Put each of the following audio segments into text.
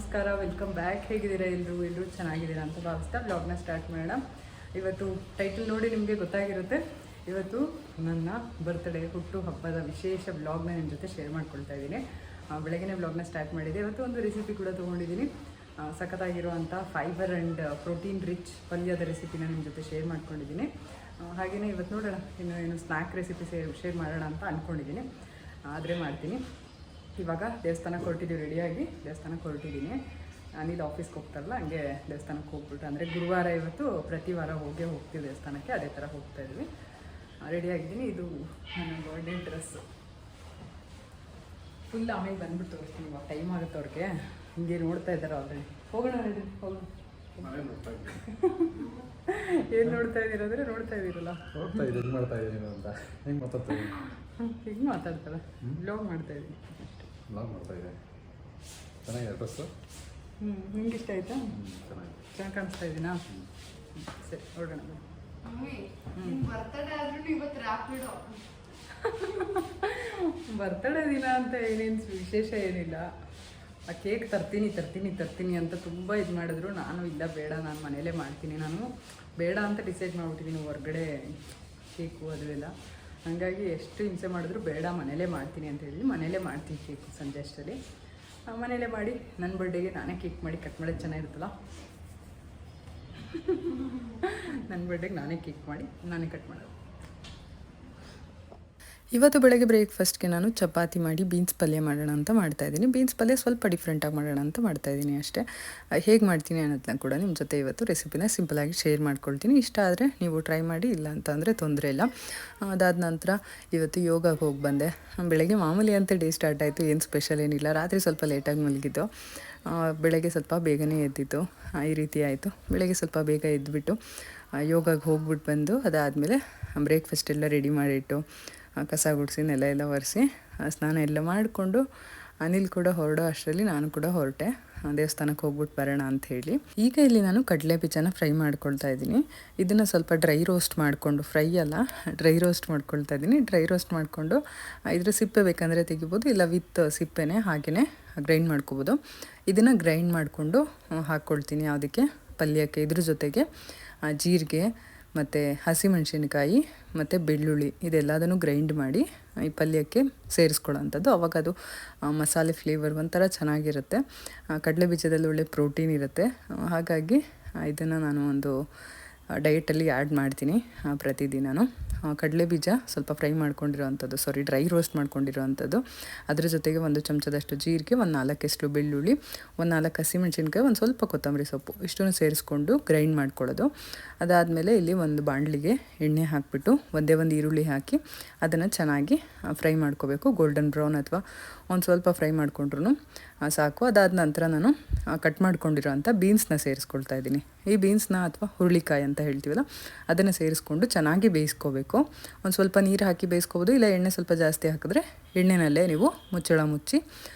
ನಮಸ್ಕಾರ, welcome back. ಹೇಗಿದ್ದೀರಾ ಎಲ್ಲರೂ ಚೆನ್ನಾಗಿದ್ದೀರಾ ಅಂತ ಭಾವಿಸ್ತಾ ಬ್ಲಾಗ್ನ ಸ್ಟಾರ್ಟ್ ಮಾಡೋಣ. ಇವತ್ತು ಟೈಟಲ್ ನೋಡಿ ನಿಮಗೆ ಗೊತ್ತಾಗಿರುತ್ತೆ. ಇವತ್ತು ನನ್ನ ಬರ್ತ್ಡೇ ಹುಟ್ಟು ಹಬ್ಬದ ವಿಶೇಷ ಬ್ಲಾಗ್ನ ನಿಮ್ಮ ಜೊತೆ ಶೇರ್ ಮಾಡ್ಕೊಳ್ತಾ ಇದ್ದೀನಿ. ಬೆಳಗ್ಗೆ ಬ್ಲಾಗ್ನ ಸ್ಟಾರ್ಟ್ ಮಾಡಿದೆ. ಇವತ್ತು ಒಂದು ರೆಸಿಪಿ ಕೂಡ ತೊಗೊಂಡಿದ್ದೀನಿ. ಸಖತ್ತಾಗಿರುವಂಥ ಫೈಬರ್ ಆ್ಯಂಡ್ ಪ್ರೋಟೀನ್ ರಿಚ್ ಪಲ್ಯದ ರೆಸಿಪಿನ ನಿಮ್ಮ ಜೊತೆ ಶೇರ್ ಮಾಡ್ಕೊಂಡಿದ್ದೀನಿ. ಹಾಗೆಯೇ ಇವತ್ತು ನೋಡೋಣ ಏನು ಸ್ನ್ಯಾಕ್ ರೆಸಿಪಿ ಶೇರ್ ಮಾಡೋಣ ಅಂತ ಅಂದ್ಕೊಂಡಿದ್ದೀನಿ. ಆದರೆ ಮಾಡ್ತೀನಿ. ಇವಾಗ ದೇವಸ್ಥಾನಕ್ಕೆ ಹೊರಟಿದ್ದೀವಿ, ರೆಡಿಯಾಗಿ ದೇವಸ್ಥಾನಕ್ಕೆ ಹೊರಟಿದ್ದೀನಿ. ನಾನಿಲ್ಲಿ ಆಫೀಸ್ಗೆ ಹೋಗ್ತಾರಲ್ಲ, ಹಂಗೆ ದೇವಸ್ಥಾನಕ್ಕೆ ಹೋಗ್ಬಿಟ್ಟು, ಅಂದರೆ ಗುರುವಾರ ಇವತ್ತು ಪ್ರತಿ ವಾರ ಹೋಗ್ತೀವಿ ದೇವಸ್ಥಾನಕ್ಕೆ, ಅದೇ ಥರ ಹೋಗ್ತಾಯಿದ್ವಿ. ರೆಡಿಯಾಗಿದ್ದೀನಿ. ಇದು ನನ್ನ ಬರ್ಡೇ ಡ್ರೆಸ್ಸು. ಫುಲ್ ಆಮೇಲೆ ಬಂದ್ಬಿಟ್ಟು ತೋರಿಸ್ತೀನಿ. ಇವಾಗ ಟೈಮ್ ಆಗುತ್ತೆ ಅವ್ರಿಗೆ. ಹಿಂಗೆ ನೋಡ್ತಾ ಇದ್ದಾರೆ ಆಲ್ರೆಡಿ. ಹೋಗೋಣ ರೆಡಿ, ಹೋಗೋಣ. ಏನು ನೋಡ್ತಾ ಇದ್ದೀರಂದರೆ ನೋಡ್ತಾ ಇದ್ದೀರಲ್ಲ, ಹಿಂಗೆ ಮಾತಾಡ್ತಾರೆ. ಬ್ಲಾಗ್ ಮಾಡ್ತಾ ಇದ್ದೀನಿ. ಬ್ಲಾಗ್ ಮಾಡ್ತಾ ಇದೆ. ಚೆನ್ನಾಗಿದೆ ಡ್ರೆಸ್ಸು. ನಿಮ್ಗೆ ಇಷ್ಟ ಆಯ್ತಾ? ಚೆನ್ನಾಗಿ ಕಾಣಿಸ್ತಾ ಇದ್ದೀನಾ? ಸರಿ, ಹೊರಡೋಣ. ಬರ್ತಡೇ ದಿನ ಅಂತ ಏನೇನು ವಿಶೇಷ ಏನಿಲ್ಲ. ಆ ಕೇಕ್ ತರ್ತೀನಿ ಅಂತ ತುಂಬ ಇದು ಮಾಡಿದ್ರು. ನಾನು ಇಲ್ಲ ಬೇಡ, ನಾನು ಮನೇಲೇ ಮಾಡ್ತೀನಿ. ನಾನು ಬೇಡ ಅಂತ ಡಿಸೈಡ್ ಮಾಡಿಬಿಟ್ಟಿದ್ದೀನಿ, ಹೊರಗಡೆ ಕೇಕು ಅದು ಎಲ್ಲ. ಹಾಗಾಗಿ ಎಷ್ಟು ಹಿಂಸೆ ಮಾಡಿದ್ರು ಬೇಡ, ಮನೇಲೇ ಮಾಡ್ತೀನಿ ಅಂತ ಹೇಳಿ ಮನೇಲೇ ಮಾಡ್ತೀನಿ ಕೇಕು. ಸಂಜೆ ಅಷ್ಟರಲ್ಲಿ ಮನೇಲೇ ಮಾಡಿ ನನ್ನ ಬರ್ಡೇಗೆ ನಾನೇ ಕೇಕ್ ಮಾಡಿ ಕಟ್ ಮಾಡೋದು ಚೆನ್ನಾಗಿರುತ್ತಲ್ಲ. ನನ್ನ ಬರ್ಡೇಗೆ ನಾನೇ ಕೇಕ್ ಮಾಡಿ ನಾನೇ ಕಟ್ ಮಾಡೋದು. ಇವತ್ತು ಬೆಳಗ್ಗೆ ಬ್ರೇಕ್ಫಾಸ್ಟ್ಗೆ ನಾನು ಚಪಾತಿ ಮಾಡಿ ಬೀನ್ಸ್ ಪಲ್ಯ ಮಾಡೋಣ ಅಂತ ಮಾಡ್ತಾಯಿದ್ದೀನಿ. ಬೀನ್ಸ್ ಪಲ್ಯ ಸ್ವಲ್ಪ ಡಿಫ್ರೆಂಟಾಗಿ ಮಾಡೋಣ ಅಂತ ಮಾಡ್ತಾಯಿದ್ದೀನಿ ಅಷ್ಟೇ. ಹೇಗೆ ಮಾಡ್ತೀನಿ ಅನ್ನೋದನ್ನ ಕೂಡ ನಿಮ್ಮ ಜೊತೆ ಇವತ್ತು ರೆಸಿಪಿನ ಸಿಂಪಲಾಗಿ ಶೇರ್ ಮಾಡ್ಕೊಳ್ತೀನಿ. ಇಷ್ಟ ಆದರೆ ನೀವು ಟ್ರೈ ಮಾಡಿ, ಇಲ್ಲ ಅಂತಂದರೆ ತೊಂದರೆ ಇಲ್ಲ. ಅದಾದ ನಂತರ ಇವತ್ತು ಯೋಗಕ್ಕೆ ಹೋಗಿ ಬಂದೆ. ಬೆಳಗ್ಗೆ ಮಾಮೂಲಿ ಅಂತ ಡೇ ಸ್ಟಾರ್ಟ್ ಆಯಿತು. ಏನು ಸ್ಪೆಷಲ್ ಏನಿಲ್ಲ. ರಾತ್ರಿ ಸ್ವಲ್ಪ ಲೇಟಾಗಿ ಮಲಗಿದ್ದು, ಬೆಳಗ್ಗೆ ಸ್ವಲ್ಪ ಬೇಗನೆ ಎದ್ದಿತ್ತು. ಈ ರೀತಿ ಆಯಿತು. ಬೆಳಗ್ಗೆ ಸ್ವಲ್ಪ ಬೇಗ ಎದ್ದುಬಿಟ್ಟು ಯೋಗಕ್ಕೆ ಹೋಗ್ಬಿಟ್ಟು ಬಂದು, ಅದಾದಮೇಲೆ ಬ್ರೇಕ್ಫಾಸ್ಟ್ ಎಲ್ಲ ರೆಡಿ ಮಾಡಿಟ್ಟು, ಕಸ ಗುಡಿಸಿ ನೆಲ ಎಲ್ಲ ಒರೆಸಿ ಸ್ನಾನ ಎಲ್ಲ ಮಾಡಿಕೊಂಡು ಅನಿಲ್ ಕೂಡ ಹೊರಡೋ ಅಷ್ಟರಲ್ಲಿ ನಾನು ಕೂಡ ಹೊರಟೆ ದೇವಸ್ಥಾನಕ್ಕೆ ಹೋಗ್ಬಿಟ್ಟು ಬರೋಣ ಅಂತ ಹೇಳಿ. ಈಗ ಇಲ್ಲಿ ನಾನು ಕಡಲೆ ಬೀಜನ ಫ್ರೈ ಮಾಡ್ಕೊಳ್ತಾ ಇದ್ದೀನಿ. ಇದನ್ನು ಸ್ವಲ್ಪ ಡ್ರೈ ರೋಸ್ಟ್ ಮಾಡಿಕೊಂಡು, ಫ್ರೈ ಅಲ್ಲ ಡ್ರೈ ರೋಸ್ಟ್ ಮಾಡ್ಕೊಳ್ತಾ ಇದ್ದೀನಿ. ಡ್ರೈ ರೋಸ್ಟ್ ಮಾಡಿಕೊಂಡು ಇದ್ರ ಸಿಪ್ಪೆ ಬೇಕಂದರೆ ತೆಗಿಬೋದು, ಇಲ್ಲ ವಿತ್ ಸಿಪ್ಪೆನೇ ಹಾಗೆಯೇ ಗ್ರೈಂಡ್ ಮಾಡ್ಕೋಬೋದು. ಇದನ್ನು ಗ್ರೈಂಡ್ ಮಾಡಿಕೊಂಡು ಹಾಕ್ಕೊಳ್ತೀನಿ ಯಾವುದಕ್ಕೆ, ಪಲ್ಯಕ್ಕೆ. ಇದ್ರ ಜೊತೆಗೆ ಜೀರಿಗೆ ಮತ್ತು ಹಸಿಮೆಣಸಿನಕಾಯಿ ಮತ್ತು ಬೆಳ್ಳುಳ್ಳಿ ಇದೆಲ್ಲದನ್ನು ಗ್ರೈಂಡ್ ಮಾಡಿ ಈ ಪಲ್ಯಕ್ಕೆ ಸೇರಿಸ್ಕೊಳ್ಳೋವಂಥದ್ದು. ಅವಾಗ ಅದು ಮಸಾಲೆ ಫ್ಲೇವರ್ ಒಂಥರ ಚೆನ್ನಾಗಿರುತ್ತೆ. ಕಡಲೆ ಬೀಜದಲ್ಲಿ ಒಳ್ಳೆ ಪ್ರೋಟೀನ್ ಇರುತ್ತೆ. ಹಾಗಾಗಿ ಇದನ್ನು ನಾನು ಒಂದು ಡಯಟಲ್ಲಿ ಆ್ಯಡ್ ಮಾಡ್ತೀನಿ ಪ್ರತಿದಿನವೂ. ಕಡಲೆ ಬೀಜ ಸ್ವಲ್ಪ ಫ್ರೈ ಮಾಡ್ಕೊಂಡಿರೋವಂಥದ್ದು, ಡ್ರೈ ರೋಸ್ಟ್ ಮಾಡ್ಕೊಂಡಿರೋವಂಥದ್ದು. ಅದ್ರ ಜೊತೆಗೆ 1 ಚಮಚದಷ್ಟು ಜೀರಿಗೆ, 4 ಬೆಳ್ಳುಳ್ಳಿ, 4 ಹಸಿಮೆಣಸಿನ್ಕಾಯಿ, ಒಂದು ಸ್ವಲ್ಪ ಕೊತ್ತಂಬರಿ ಸೊಪ್ಪು, ಇಷ್ಟನ್ನು ಸೇರಿಸ್ಕೊಂಡು ಗ್ರೈಂಡ್ ಮಾಡ್ಕೊಳ್ಳೋದು. ಅದಾದಮೇಲೆ ಇಲ್ಲಿ ಒಂದು ಬಾಣಲಿಗೆ ಎಣ್ಣೆ ಹಾಕಿಬಿಟ್ಟು ಒಂದೇ ಒಂದು ಈರುಳ್ಳಿ ಹಾಕಿ ಅದನ್ನು ಚೆನ್ನಾಗಿ ಫ್ರೈ ಮಾಡ್ಕೋಬೇಕು. ಗೋಲ್ಡನ್ ಬ್ರೌನ್ ಅಥವಾ ಒಂದು ಸ್ವಲ್ಪ ಫ್ರೈ ಮಾಡಿಕೊಂಡ್ರು ಸಾಕು. ಅದಾದ ನಂತರ ನಾನು ಕಟ್ ಮಾಡ್ಕೊಂಡಿರೋಂಥ ಬೀನ್ಸ್ನ ಸೇರಿಸ್ಕೊಳ್ತಾ ಇದ್ದೀನಿ. ಈ ಬೀನ್ಸ್ನ ಅಥವಾ ಹುರುಳಿಕಾಯಿ ಅಂತ ಹೇಳ್ತೀವಲ್ಲ, ಅದನ್ನು ಸೇರಿಸ್ಕೊಂಡು ಚೆನ್ನಾಗಿ ಬೇಯಿಸ್ಕೋಬೇಕು. ಒಂದು ಸ್ವಲ್ಪ ನೀರು ಹಾಕಿ ಬೇಯಿಸ್ಕೋಬೋದು, ಇಲ್ಲ ಎಣ್ಣೆ ಸ್ವಲ್ಪ ಜಾಸ್ತಿ ಹಾಕಿದ್ರೆ ಎಣ್ಣೆನಲ್ಲೇ ನೀವು ಮುಚ್ಚಳ ಮುಚ್ಚಿ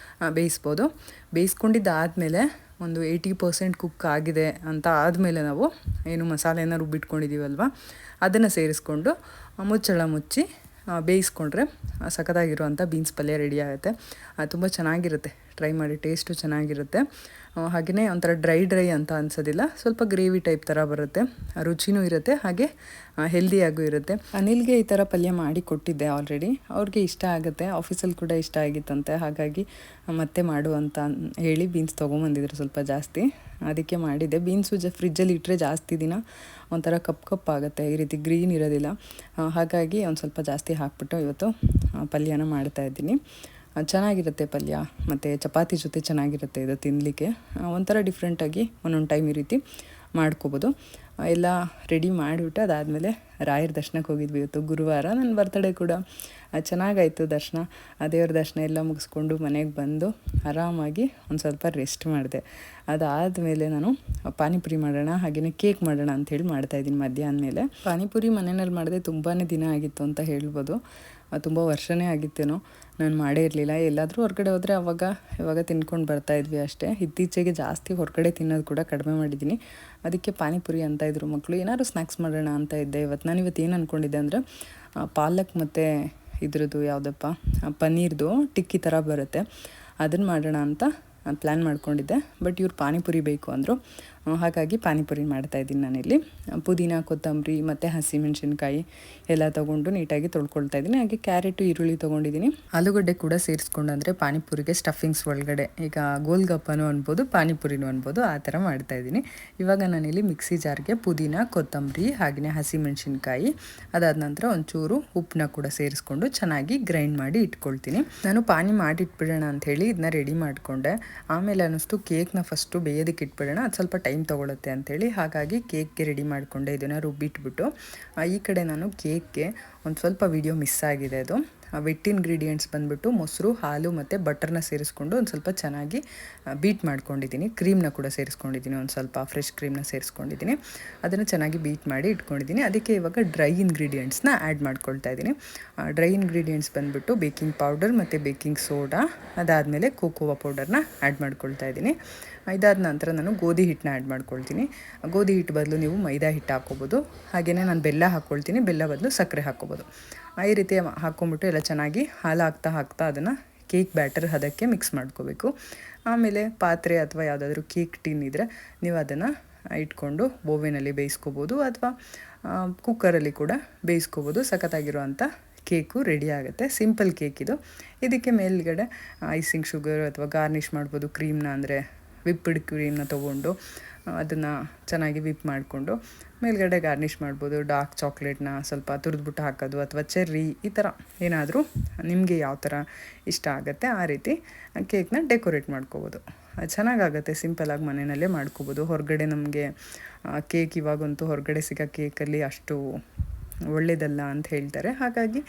ಬೇಯಿಸ್ಬೋದು. ಬೇಯಿಸ್ಕೊಂಡಿದ್ದಾದಮೇಲೆ ಒಂದು 80% ಕುಕ್ ಆಗಿದೆ ಅಂತ ಆದಮೇಲೆ ನಾವು ಏನು ಮಸಾಲೆನ ರುಬ್ಬಿಟ್ಕೊಂಡಿದ್ದೀವಲ್ವ, ಅದನ್ನು ಸೇರಿಸ್ಕೊಂಡು ಮುಚ್ಚಳ ಮುಚ್ಚಿ ಬೇಯಿಸ್ಕೊಂಡ್ರೆ ಸಖತ್ತಾಗಿರುವಂಥ ಬೀನ್ಸ್ ಪಲ್ಯ ರೆಡಿ ಆಗುತ್ತೆ. ತುಂಬ ಚೆನ್ನಾಗಿರುತ್ತೆ, ಟ್ರೈ ಮಾಡಿ. ಟೇಸ್ಟು ಚೆನ್ನಾಗಿರುತ್ತೆ. ಹಾಗೆಯೇ ಒಂಥರ ಡ್ರೈ ಅಂತ ಅನ್ಸೋದಿಲ್ಲ, ಸ್ವಲ್ಪ ಗ್ರೇವಿ ಟೈಪ್ ಥರ ಬರುತ್ತೆ. ರುಚಿನೂ ಇರುತ್ತೆ, ಹಾಗೆ ಹೆಲ್ದಿಯಾಗೂ ಇರುತ್ತೆ. ಅನಿಲ್ಗೆ ಈ ಥರ ಪಲ್ಯ ಮಾಡಿ ಕೊಟ್ಟಿದ್ದೆ ಆಲ್ರೆಡಿ. ಅವ್ರಿಗೆ ಇಷ್ಟ ಆಗುತ್ತೆ, ಆಫೀಸಲ್ಲಿ ಕೂಡ ಇಷ್ಟ ಆಗಿತ್ತಂತೆ. ಹಾಗಾಗಿ ಮತ್ತೆ ಮಾಡು ಅಂತ ಹೇಳಿ ಬೀನ್ಸ್ ತೊಗೊಂಬಂದಿದ್ರು ಸ್ವಲ್ಪ ಜಾಸ್ತಿ, ಅದಕ್ಕೆ ಮಾಡಿದ್ದೆ. ಬೀನ್ಸು ಫ್ರಿಜ್ಜಲ್ಲಿ ಇಟ್ಟರೆ ಜಾಸ್ತಿ ದಿನ ಒಂಥರ ಕಪ್ಪಾಗುತ್ತೆ, ಈ ರೀತಿ ಗ್ರೀನ್ ಇರೋದಿಲ್ಲ. ಹಾಗಾಗಿ ಒಂದು ಸ್ವಲ್ಪ ಜಾಸ್ತಿ ಹಾಕ್ಬಿಟ್ಟು ಇವತ್ತು ಪಲ್ಯನ ಮಾಡ್ತಾಯಿದ್ದೀನಿ. ಚೆನ್ನಾಗಿರುತ್ತೆ ಪಲ್ಯ, ಮತ್ತು ಚಪಾತಿ ಜೊತೆ ಚೆನ್ನಾಗಿರುತ್ತೆ ಇದು ತಿನ್ನಲಿಕ್ಕೆ. ಒಂಥರ ಡಿಫ್ರೆಂಟಾಗಿ ಒಂದೊಂದು ಟೈಮ್ ಈ ರೀತಿ ಮಾಡ್ಕೋಬೋದು. ಎಲ್ಲ ರೆಡಿ ಮಾಡಿಬಿಟ್ಟು ಅದಾದಮೇಲೆ ರಾಯರ ದರ್ಶನಕ್ಕೆ ಹೋಗಿದ್ವಿ. ಇವತ್ತು ಗುರುವಾರ, ನನ್ನ ಬರ್ತಡೇ ಕೂಡ ಚೆನ್ನಾಗಾಯಿತು ದರ್ಶನ. ದೇವ್ರ ದರ್ಶನ ಎಲ್ಲ ಮುಗಿಸ್ಕೊಂಡು ಮನೆಗೆ ಬಂದು ಆರಾಮಾಗಿ ಒಂದು ಸ್ವಲ್ಪ ರೆಸ್ಟ್ ಮಾಡಿದೆ. ಅದಾದಮೇಲೆ ನಾನು ಪಾನಿಪುರಿ ಮಾಡೋಣ, ಹಾಗೆಯೇ ಕೇಕ್ ಮಾಡೋಣ ಅಂಥೇಳಿ ಮಾಡ್ತಾಯಿದ್ದೀನಿ ಮಧ್ಯಾಹ್ನ ಮೇಲೆ. ಪಾನಿಪುರಿ ಮನೆಯಲ್ಲಿ ಮಾಡಿದೆ ತುಂಬಾ ದಿನ ಆಗಿತ್ತು ಅಂತ ಹೇಳ್ಬೋದು. ತುಂಬ ವರ್ಷನೇ ಆಗಿತ್ತೇನೋ ನಾನು ಮಾಡೇ ಇರಲಿಲ್ಲ. ಎಲ್ಲಾದರೂ ಹೊರಗಡೆ ಹೋದರೆ ಇವಾಗ ತಿನ್ಕೊಂಡು ಬರ್ತಾಯಿದ್ವಿ ಅಷ್ಟೇ. ಇತ್ತೀಚೆಗೆ ಜಾಸ್ತಿ ಹೊರಗಡೆ ತಿನ್ನೋದು ಕೂಡ ಕಡಿಮೆ ಮಾಡಿದ್ದೀನಿ. ಅದಕ್ಕೆ ಪಾನಿಪುರಿ ಅಂತ ಇದ್ರು ಮಕ್ಕಳು, ಏನಾದ್ರು ಸ್ನ್ಯಾಕ್ಸ್ ಮಾಡೋಣ ಅಂತ ಇದ್ದೆ. ನಾನು ಏನು ಅಂದ್ಕೊಂಡಿದ್ದೆ ಅಂದರೆ ಪಾಲಕ್ ಮತ್ತು ಇದ್ರದ್ದು ಯಾವುದಪ್ಪ ಪನ್ನೀರ್ದು ಟಿಕ್ಕಿ ಥರ ಬರುತ್ತೆ, ಅದನ್ನು ಮಾಡೋಣ ಅಂತ ಪ್ಲ್ಯಾನ್ ಮಾಡ್ಕೊಂಡಿದ್ದೆ. ಬಟ್ ಇವ್ರು ಪಾನಿಪುರಿ ಬೇಕು ಅಂದರು, ಹಾಗಾಗಿ ಪಾನಿಪುರಿ ಮಾಡ್ತಾಯಿದ್ದೀನಿ ನಾನಿಲ್ಲಿ. ಪುದೀನ, ಕೊತ್ತಂಬರಿ ಮತ್ತು ಹಸಿಮೆಣಸಿನ್ಕಾಯಿ ಎಲ್ಲ ತೊಗೊಂಡು ನೀಟಾಗಿ ತೊಳ್ಕೊಳ್ತಾ ಇದ್ದೀನಿ. ಹಾಗೆ ಕ್ಯಾರೆಟು, ಈರುಳ್ಳಿ ತೊಗೊಂಡಿದ್ದೀನಿ. ಆಲೂಗಡ್ಡೆ ಕೂಡ ಸೇರಿಸ್ಕೊಂಡು, ಅಂದರೆ ಪಾನಿಪುರಿಗೆ ಸ್ಟಫಿಂಗ್ಸ್ ಒಳಗಡೆ ಈಗ ಗೋಲ್ಗಪ್ಪನೂ ಅನ್ಬೋದು, ಪಾನಿಪುರಿನೂ ಅನ್ಬೋದು, ಆ ಥರ ಮಾಡ್ತಾಯಿದ್ದೀನಿ. ಇವಾಗ ನಾನಿಲ್ಲಿ ಮಿಕ್ಸಿ ಜಾರ್ಗೆ ಪುದೀನ, ಕೊತ್ತಂಬರಿ ಹಾಗೆಯೇ ಹಸಿಮೆಣಸಿನ್ಕಾಯಿ, ಅದಾದ ನಂತರ ಒಂಚೂರು ಉಪ್ಪನ್ನ ಕೂಡ ಸೇರಿಸ್ಕೊಂಡು ಚೆನ್ನಾಗಿ ಗ್ರೈಂಡ್ ಮಾಡಿ ಇಟ್ಕೊಳ್ತೀನಿ. ನಾನು ಪಾನಿ ಮಾಡಿಟ್ಬಿಡೋಣ ಅಂಥೇಳಿ ಇದನ್ನ ರೆಡಿ ಮಾಡಿಕೊಂಡೆ. ಆಮೇಲೆ ಅನ್ನಿಸ್ತು ಕೇಕ್ನ ಫಸ್ಟು ಬೇಯೋದಕ್ಕೆ ಇಟ್ಬಿಡೋಣ, ಅದು ಸ್ವಲ್ಪ ಟೈಮ್ ತೊಗೊಳುತ್ತೆ ಅಂಥೇಳಿ. ಹಾಗಾಗಿ ಕೇಕ್ಗೆ ರೆಡಿ ಮಾಡಿಕೊಂಡೆ, ಇದನ್ನು ರುಬ್ಬಿಟ್ಬಿಟ್ಟು. ಈ ಕಡೆ ನಾನು ಕೇಕ್ಗೆ ಒಂದು ಸ್ವಲ್ಪ ವೀಡಿಯೋ ಮಿಸ್ ಆಗಿದೆ. ಅದು ವೆಟ್ ಇಂಗ್ರೀಡಿಯೆಂಟ್ಸ್ ಬಂದುಬಿಟ್ಟು ಮೊಸರು, ಹಾಲು ಮತ್ತು ಬಟರ್ನ ಸೇರಿಸ್ಕೊಂಡು ಒಂದು ಸ್ವಲ್ಪ ಚೆನ್ನಾಗಿ ಬೀಟ್ ಮಾಡ್ಕೊಂಡಿದ್ದೀನಿ. ಕ್ರೀಮ್ನ ಕೂಡ ಸೇರಿಸ್ಕೊಂಡಿದ್ದೀನಿ, ಒಂದು ಸ್ವಲ್ಪ ಫ್ರೆಶ್ ಕ್ರೀಮ್ನ ಸೇರಿಸ್ಕೊಂಡಿದ್ದೀನಿ. ಅದನ್ನು ಚೆನ್ನಾಗಿ ಬೀಟ್ ಮಾಡಿ ಇಟ್ಕೊಂಡಿದ್ದೀನಿ. ಅದಕ್ಕೆ ಇವಾಗ ಡ್ರೈ ಇಂಗ್ರೀಡಿಯೆಂಟ್ಸ್ನ ಆ್ಯಡ್ ಮಾಡ್ಕೊಳ್ತಾ ಇದ್ದೀನಿ. ಡ್ರೈ ಇಂಗ್ರೀಡಿಯೆಂಟ್ಸ್ ಬಂದುಬಿಟ್ಟು ಬೇಕಿಂಗ್ ಪೌಡರ್ ಮತ್ತು ಬೇಕಿಂಗ್ ಸೋಡಾ, ಅದಾದಮೇಲೆ ಕೋಕೋವಾ ಪೌಡರ್ನ ಆ್ಯಡ್ ಮಾಡ್ಕೊಳ್ತಾ ಇದ್ದೀನಿ. ಇದಾದ ನಂತರ ನಾನು ಗೋಧಿ ಹಿಟ್ಟನ್ನ ಆ್ಯಡ್ ಮಾಡ್ಕೊಳ್ತೀನಿ. ಗೋಧಿ ಹಿಟ್ಟು ಬದಲು ನೀವು ಮೈದಾ ಹಿಟ್ಟು ಹಾಕ್ಕೋಬೋದು. ಹಾಗೆಯೇ ನಾನು ಬೆಲ್ಲ ಹಾಕ್ಕೊಳ್ತೀನಿ, ಬೆಲ್ಲ ಬದಲು ಸಕ್ಕರೆ ಹಾಕ್ಕೋಬೋದು. ಈ ರೀತಿ ಹಾಕ್ಕೊಂಬಿಟ್ಟು ಎಲ್ಲ ಚೆನ್ನಾಗಿ ಹಾಲು ಹಾಕ್ತಾ ಅದನ್ನು ಕೇಕ್ ಬ್ಯಾಟರ್ ಅದಕ್ಕೆ ಮಿಕ್ಸ್ ಮಾಡ್ಕೋಬೇಕು. ಆಮೇಲೆ ಪಾತ್ರೆ ಅಥವಾ ಯಾವುದಾದ್ರೂ ಕೇಕ್ ಟಿನ್ ಇದ್ದರೆ ನೀವು ಅದನ್ನು ಇಟ್ಕೊಂಡು ಓವೆನಲ್ಲಿ ಬೇಯಿಸ್ಕೋಬೋದು, ಅಥವಾ ಕುಕ್ಕರಲ್ಲಿ ಕೂಡ ಬೇಯಿಸ್ಕೋಬೋದು. ಸಖತ್ತಾಗಿರುವಂಥ ಕೇಕು ರೆಡಿ ಆಗುತ್ತೆ. ಸಿಂಪಲ್ ಕೇಕ್ ಇದು. ಇದಕ್ಕೆ ಮೇಲ್ಗಡೆ ಐಸಿಂಗ್ ಶುಗರ್ ಅಥವಾ ಗಾರ್ನಿಷ್ ಮಾಡ್ಬೋದು ಕ್ರೀಮ್ನ, ಅಂದರೆ ವಿಪ್ಡ್ ಕ್ರೀಮ್ನ ತೊಗೊಂಡು ಅದನ್ನು ಚೆನ್ನಾಗಿ ವಿಪ್ ಮಾಡಿಕೊಂಡು ಮೇಲ್ಗಡೆ ಗಾರ್ನಿಷ್ ಮಾಡ್ಬೋದು. ಡಾರ್ಕ್ ಚಾಕ್ಲೇಟ್ನ ಸ್ವಲ್ಪ ತುರಿದ್ಬಿಟ್ಟು ಹಾಕೋದು, ಅಥವಾ ಚೆರ್ರಿ, ಈ ಥರ ಏನಾದರೂ ನಿಮಗೆ ಯಾವ ಥರ ಇಷ್ಟ ಆಗುತ್ತೆ ಆ ರೀತಿ ಕೇಕ್ನ ಡೆಕೋರೇಟ್ ಮಾಡ್ಕೋಬೋದು. ಚೆನ್ನಾಗಾಗುತ್ತೆ, ಸಿಂಪಲಾಗಿ ಮನೆಯಲ್ಲೇ ಮಾಡ್ಕೋಬೋದು. ಹೊರಗಡೆ ನಮಗೆ ಕೇಕ್ ಇವಾಗಂತೂ ಹೊರಗಡೆ ಸಿಗೋ ಕೇಕಲ್ಲಿ ಅಷ್ಟು ಒಳ್ಳೇದಲ್ಲ ಅಂತ ಹೇಳ್ತಾರೆ. ಹಾಗಾಗಿ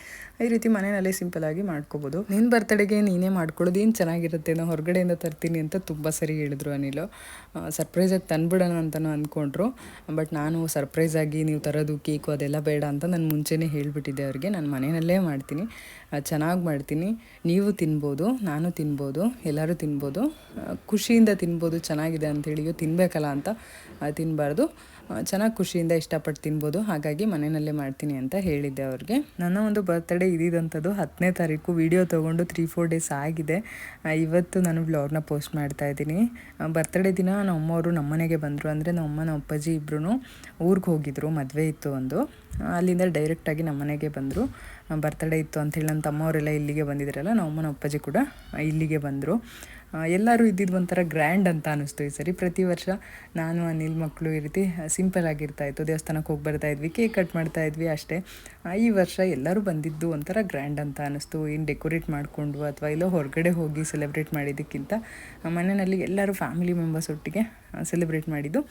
ಈ ರೀತಿ ಮನೆಯಲ್ಲೇ ಸಿಂಪಲಾಗಿ ಮಾಡ್ಕೋಬೋದು. ನಿನ್ನ ಬರ್ತಡೆಗೆ ನೀನೇ ಮಾಡ್ಕೊಳ್ಳೋದು ಏನು ಚೆನ್ನಾಗಿರುತ್ತೆ, ನಾನು ಹೊರಗಡೆಯಿಂದ ತರ್ತೀನಿ ಅಂತ ತುಂಬ ಸರಿ ಹೇಳಿದ್ರು ಅನಿಲು. ಸರ್ಪ್ರೈಸಾಗಿ ತಂದುಬಿಡೋಣ ಅಂತಲೂ ಅಂದ್ಕೊಂಡ್ರು. ಬಟ್ ನಾನು ಸರ್ಪ್ರೈಸಾಗಿ ನೀವು ತರೋದು ಕೇಕು ಅದೆಲ್ಲ ಬೇಡ ಅಂತ ನಾನು ಮುಂಚೆನೇ ಹೇಳಿಬಿಟ್ಟಿದ್ದೆ ಅವ್ರಿಗೆ. ನಾನು ಮನೆಯಲ್ಲೇ ಮಾಡ್ತೀನಿ, ಚೆನ್ನಾಗಿ ಮಾಡ್ತೀನಿ, ನೀವು ತಿನ್ಬೋದು, ನಾನು ತಿನ್ಬೋದು, ಎಲ್ಲರೂ ತಿನ್ಬೋದು, ಖುಷಿಯಿಂದ ತಿನ್ಬೋದು. ಚೆನ್ನಾಗಿದೆ ಅಂಥೇಳಿ ತಿನ್ನಬೇಕಲ್ಲ ಅಂತ ತಿನ್ನಬಾರ್ದು, ಚೆನ್ನಾಗಿ ಖುಷಿಯಿಂದ ಇಷ್ಟಪಟ್ಟು ತಿನ್ಬೋದು. ಹಾಗಾಗಿ ಮನೆಯಲ್ಲೇ ಮಾಡ್ತೀನಿ ಅಂತ ಹೇಳಿದ್ದೆ ಅವ್ರಿಗೆ. ನನ್ನ ಒಂದು ಬರ್ತ್ಡೇ ಇದ್ದಿದ್ದಂಥದ್ದು 10ನೇ ತಾರೀಕು. ವೀಡಿಯೋ ತೊಗೊಂಡು 3-4 ಡೇಸ್ ಆಗಿದೆ. ಇವತ್ತು ನಾನು ವ್ಲಾಗ್ನ ಪೋಸ್ಟ್ ಮಾಡ್ತಾಯಿದ್ದೀನಿ. ಬರ್ತ್ಡೇ ದಿನ ನಮ್ಮವರು ನಮ್ಮನೆಗೆ ಬಂದರು. ಅಂದರೆ ನಮ್ಮಮ್ಮ, ನಮ್ಮ ಅಪ್ಪಾಜಿ ಇಬ್ಬರೂ ಊರಿಗೆ ಹೋಗಿದ್ರು, ಮದುವೆ ಇತ್ತು ಒಂದು. ಅಲ್ಲಿಂದ ಡೈರೆಕ್ಟಾಗಿ ನಮ್ಮನೆಗೆ ಬಂದರು. ಬರ್ತ್ಡೇ ಇತ್ತು ಅಂಥೇಳಿ ನನ್ನ ತಮ್ಮವರೆಲ್ಲ ಇಲ್ಲಿಗೆ ಬಂದಿದ್ರಲ್ಲ, ನಮ್ಮಮ್ಮ, ನಮ್ಮ ಅಪ್ಪಾಜಿ ಕೂಡ ಇಲ್ಲಿಗೆ ಬಂದರು. ಎಲ್ಲರೂ ಇದ್ದಿದ್ದು ಒಂಥರ ಗ್ರ್ಯಾಂಡ್ ಅಂತ ಅನ್ನಿಸ್ತು ಈ ಸರಿ. ಪ್ರತಿ ವರ್ಷ ನಾನು ಅನಿಲ್ ಮಕ್ಕಳು ಈ ರೀತಿ ಸಿಂಪಲ್ ಆಗಿರ್ತಾಯಿತ್ತು, ದೇವಸ್ಥಾನಕ್ಕೆ ಹೋಗಿ ಬರ್ತಾಯಿದ್ವಿ, ಕೇಕ್ ಕಟ್ ಮಾಡ್ತಾಯಿದ್ವಿ ಅಷ್ಟೇ. ಈ ವರ್ಷ ಎಲ್ಲರೂ ಬಂದಿದ್ದು ಒಂಥರ ಗ್ರ್ಯಾಂಡ್ ಅಂತ ಅನ್ನಿಸ್ತು. ಏನು ಡೆಕೋರೇಟ್ ಮಾಡಿಕೊಂಡು ಅಥವಾ ಎಲ್ಲೋ ಹೊರಗಡೆ ಹೋಗಿ ಸೆಲೆಬ್ರೇಟ್ ಮಾಡಿದ್ದಕ್ಕಿಂತ ಮನೆಯಲ್ಲಿ ಎಲ್ಲರೂ ಫ್ಯಾಮಿಲಿ ಮೆಂಬರ್ಸ್ ಒಟ್ಟಿಗೆ ಸೆಲೆಬ್ರೇಟ್ ಮಾಡಿದ್ದು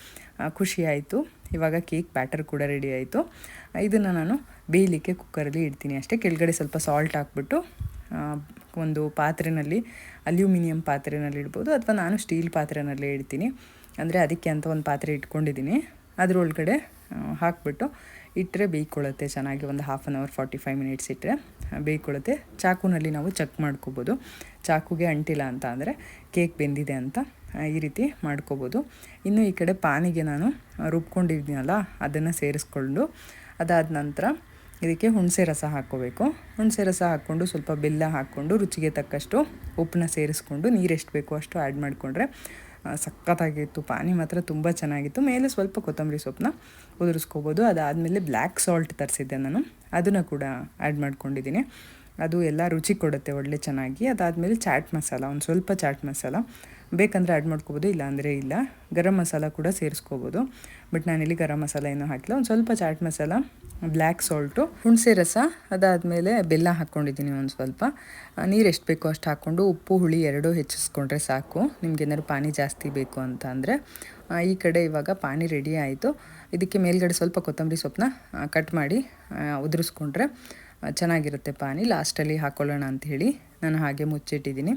ಖುಷಿ ಆಯಿತು. ಇವಾಗ ಕೇಕ್ ಬ್ಯಾಟರ್ ಕೂಡ ರೆಡಿ ಆಯಿತು. ಇದನ್ನು ನಾನು ಬೇಯಲಿಕ್ಕೆ ಕುಕ್ಕರಲ್ಲಿ ಇಡ್ತೀನಿ ಅಷ್ಟೇ. ಕೆಳಗಡೆ ಸ್ವಲ್ಪ ಸಾಲ್ಟ್ ಹಾಕ್ಬಿಟ್ಟು ಒಂದು ಪಾತ್ರೆಯಲ್ಲಿ, ಅಲ್ಯೂಮಿನಿಯಂ ಪಾತ್ರೆಯಲ್ಲಿ ಇಡ್ಬೋದು, ಅಥವಾ ನಾನು ಸ್ಟೀಲ್ ಪಾತ್ರೆಯಲ್ಲೇ ಇಡ್ತೀನಿ. ಅಂದರೆ ಅದಕ್ಕೆ ಅಂತ ಒಂದು ಪಾತ್ರೆ ಇಟ್ಕೊಂಡಿದ್ದೀನಿ. ಅದರೊಳಗಡೆ ಹಾಕ್ಬಿಟ್ಟು ಇಟ್ಟರೆ ಬೇಯ್ಕೊಳ್ಳುತ್ತೆ ಚೆನ್ನಾಗಿ. ಒಂದು 1/2 hour 45 minutes ಇಟ್ಟರೆ ಬೇಯ್ಕೊಳ್ಳುತ್ತೆ. ಚಾಕುನಲ್ಲಿ ನಾವು ಚೆಕ್ ಮಾಡ್ಕೋಬೋದು, ಚಾಕುಗೆ ಅಂಟಿಲ್ಲ ಅಂತ ಅಂದರೆ ಕೇಕ್ ಬೆಂದಿದೆ ಅಂತ. ಈ ರೀತಿ ಮಾಡ್ಕೋಬೋದು. ಇನ್ನು ಈ ಕಡೆ ಪಾನಿಗೆ ನಾನು ರುಬ್ಕೊಂಡಿದ್ದೀನಲ್ಲ ಅದನ್ನು ಸೇರಿಸ್ಕೊಂಡು, ಅದಾದ ನಂತರ ಇದಕ್ಕೆ ಹುಣಸೆ ರಸ ಹಾಕ್ಕೋಬೇಕು. ಹುಣಸೆ ರಸ ಹಾಕ್ಕೊಂಡು ಸ್ವಲ್ಪ ಬೆಲ್ಲ ಹಾಕ್ಕೊಂಡು ರುಚಿಗೆ ತಕ್ಕಷ್ಟು ಉಪ್ಪನ್ನ ಸೇರಿಸ್ಕೊಂಡು ನೀರು ಎಷ್ಟು ಬೇಕೋ ಅಷ್ಟು ಆ್ಯಡ್ ಮಾಡಿಕೊಂಡ್ರೆ ಸಖತ್ತಾಗಿತ್ತು. ಪಾನಿ ಮಾತ್ರ ತುಂಬ ಚೆನ್ನಾಗಿತ್ತು. ಮೇಲೆ ಸ್ವಲ್ಪ ಕೊತ್ತಂಬರಿ ಸೊಪ್ಪನ್ನ ಉದುರಿಸ್ಕೋಬೋದು. ಅದಾದಮೇಲೆ ಬ್ಲ್ಯಾಕ್ ಸಾಲ್ಟ್ ತರಿಸಿದ್ದೆ ನಾನು, ಅದನ್ನು ಕೂಡ ಆ್ಯಡ್ ಮಾಡ್ಕೊಂಡಿದ್ದೀನಿ. ಅದು ಎಲ್ಲ ರುಚಿ ಕೊಡುತ್ತೆ ಒಳ್ಳೆ ಚೆನ್ನಾಗಿ. ಅದಾದಮೇಲೆ ಚಾಟ್ ಮಸಾಲ, ಒಂದು ಸ್ವಲ್ಪ ಚಾಟ್ ಮಸಾಲ ಬೇಕಂದರೆ ಆ್ಯಡ್ ಮಾಡ್ಕೋಬೋದು, ಇಲ್ಲ ಅಂದರೆ ಇಲ್ಲ. ಗರಂ ಮಸಾಲ ಕೂಡ ಸೇರಿಸ್ಕೋಬೋದು, ಬಟ್ ನಾನಿಲ್ಲಿ ಗರಂ ಮಸಾಲ ಏನೂ ಹಾಕಿಲ್ಲ. ಒಂದು ಸ್ವಲ್ಪ ಚಾಟ್ ಮಸಾಲ, ಬ್ಲ್ಯಾಕ್ ಸಾಲ್ಟು, ಹುಣಸೆ ರಸ, ಅದಾದಮೇಲೆ ಬೆಲ್ಲ ಹಾಕ್ಕೊಂಡಿದ್ದೀನಿ. ಒಂದು ಸ್ವಲ್ಪ ನೀರು ಎಷ್ಟು ಬೇಕೋ ಅಷ್ಟು ಹಾಕ್ಕೊಂಡು ಉಪ್ಪು ಹುಳಿ ಎರಡೂ ಹೆಚ್ಚಿಸ್ಕೊಂಡ್ರೆ ಸಾಕು. ನಿಮ್ಗೇನಾದ್ರು ಪಾನಿ ಜಾಸ್ತಿ ಬೇಕು ಅಂತ ಅಂದರೆ. ಈ ಕಡೆ ಇವಾಗ ಪಾನಿ ರೆಡಿ ಆಯಿತು. ಇದಕ್ಕೆ ಮೇಲ್ಗಡೆ ಸ್ವಲ್ಪ ಕೊತ್ತಂಬರಿ ಸೊಪ್ಪನ್ನ ಕಟ್ ಮಾಡಿ ಉದುರಿಸ್ಕೊಂಡ್ರೆ ಚೆನ್ನಾಗಿರುತ್ತೆ ಪಾನಿ. ಲಾಸ್ಟಲ್ಲಿ ಹಾಕ್ಕೊಳ್ಳೋಣ ಅಂಥೇಳಿ ನಾನು ಹಾಗೆ ಮುಚ್ಚಿಟ್ಟಿದ್ದೀನಿ.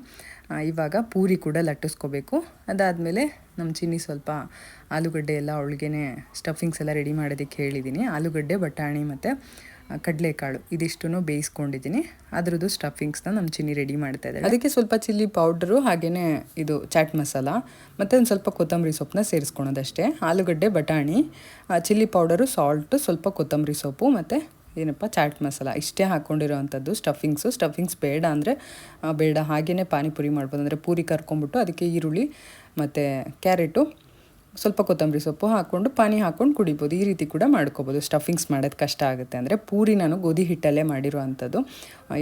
ಇವಾಗ ಪೂರಿ ಕೂಡ ಲಟ್ಟಿಸ್ಕೋಬೇಕು. ಅದಾದಮೇಲೆ ನಮ್ಮ ಚಿನ್ನಿ ಸ್ವಲ್ಪ ಆಲೂಗಡ್ಡೆ ಎಲ್ಲ ಅವಳಿಗೆ ಸ್ಟಫಿಂಗ್ಸ್ ಎಲ್ಲ ರೆಡಿ ಮಾಡೋದಕ್ಕೆ ಹೇಳಿದ್ದೀನಿ. ಆಲೂಗಡ್ಡೆ, ಬಟಾಣಿ ಮತ್ತು ಕಡಲೆಕಾಳು ಇದಿಷ್ಟನ್ನು ಬೇಯಿಸ್ಕೊಂಡಿದ್ದೀನಿ. ಅದರದ್ದು ಸ್ಟಫಿಂಗ್ಸ್ನ ನಮ್ಮ ಚಿನ್ನಿ ರೆಡಿ ಮಾಡ್ತಾ ಇದ್ದಾಳೆ. ಅದಕ್ಕೆ ಸ್ವಲ್ಪ ಚಿಲ್ಲಿ ಪೌಡ್ರು, ಹಾಗೆಯೇ ಇದು ಚಾಟ್ ಮಸಾಲ ಮತ್ತು ಒಂದು ಸ್ವಲ್ಪ ಕೊತ್ತಂಬರಿ ಸೊಪ್ಪನ್ನ ಸೇರಿಸ್ಕೊಳೋದಷ್ಟೇ. ಆಲೂಗಡ್ಡೆ, ಬಟಾಣಿ, ಚಿಲ್ಲಿ ಪೌಡರು, ಸಾಲ್ಟು, ಸ್ವಲ್ಪ ಕೊತ್ತಂಬರಿ ಸೊಪ್ಪು ಮತ್ತು ಏನಪ್ಪ ಚಾಟ್ ಮಸಾಲ ಇಷ್ಟೇ ಹಾಕ್ಕೊಂಡಿರೋ ಅಂಥದ್ದು ಸ್ಟಫಿಂಗ್ಸ್ ಬೇಡ ಅಂದರೆ ಬೇಡ ಹಾಗೆಯೇ ಪಾನಿಪುರಿ ಮಾಡ್ಬೋದು. ಅಂದರೆ ಪೂರಿ ಕರ್ಕೊಂಬಿಟ್ಟು ಅದಕ್ಕೆ ಈರುಳ್ಳಿ ಮತ್ತು ಕ್ಯಾರೆಟು ಸ್ವಲ್ಪ ಕೊತ್ತಂಬರಿ ಸೊಪ್ಪು ಹಾಕ್ಕೊಂಡು ಪಾನಿ ಹಾಕ್ಕೊಂಡು ಕುಡಿಬೋದು. ಈ ರೀತಿ ಕೂಡ ಮಾಡ್ಕೋಬೋದು. ಸ್ಟಫಿಂಗ್ಸ್ ಮಾಡೋದು ಕಷ್ಟ ಆಗುತ್ತೆ ಅಂದರೆ ಪೂರಿ ನಾನು ಗೋಧಿ ಹಿಟ್ಟಲ್ಲೇ ಮಾಡಿರೋ ಅಂಥದ್ದು,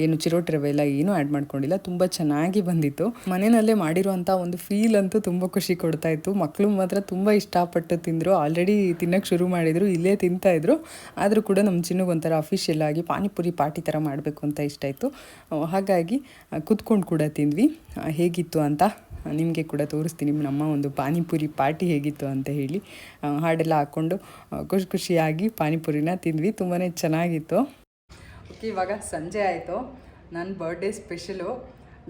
ಏನು ಚಿರೋಟಿ ರವೆ ಎಲ್ಲ ಏನೂ ಆ್ಯಡ್ ಮಾಡ್ಕೊಂಡಿಲ್ಲ. ತುಂಬ ಚೆನ್ನಾಗಿ ಬಂದಿತ್ತು. ಮನೆಯಲ್ಲೇ ಮಾಡಿರೋವಂಥ ಒಂದು ಫೀಲ್ ಅಂತೂ ತುಂಬ ಖುಷಿ ಕೊಡ್ತಾಯಿತ್ತು. ಮಕ್ಕಳು ಮಾತ್ರ ತುಂಬ ಇಷ್ಟಪಟ್ಟು ತಿಂದರು. ಆಲ್ರೆಡಿ ತಿನ್ನೋಕ್ಕೆ ಶುರು ಮಾಡಿದರು, ಇಲ್ಲೇ ತಿಂತಾಯಿದ್ರು. ಆದರೂ ಕೂಡ ನಮ್ಮ ಚಿನ್ನಗೊಂಥರ ಅಫಿಷಿಯಲ್ ಆಗಿ ಪಾನಿಪುರಿ ಪಾರ್ಟಿ ಥರ ಮಾಡಬೇಕು ಅಂತ ಇಷ್ಟ ಆಯಿತು. ಹಾಗಾಗಿ ಕುತ್ಕೊಂಡು ಕೂಡ ತಿಂದ್ವಿ. ಹೇಗಿತ್ತು ಅಂತ ನಿಮಗೆ ಕೂಡ ತೋರಿಸ್ತೀನಿ ನಮ್ಮ ಒಂದು ಪಾನಿಪುರಿ ಪಾರ್ಟಿ ಹೇಗಿತ್ತು ಅಂತ ಹೇಳಿ. ಹಾಡೆಲ್ಲ ಹಾಕ್ಕೊಂಡು ಖುಷಿಯಾಗಿ ಪಾನಿಪುರಿನ ತಿಂದ್ವಿ. ತುಂಬಾ ಚೆನ್ನಾಗಿತ್ತು. ಓಕೆ, ಇವಾಗ ಸಂಜೆ ಆಯಿತು. ನನ್ನ ಬರ್ಡೇ ಸ್ಪೆಷಲು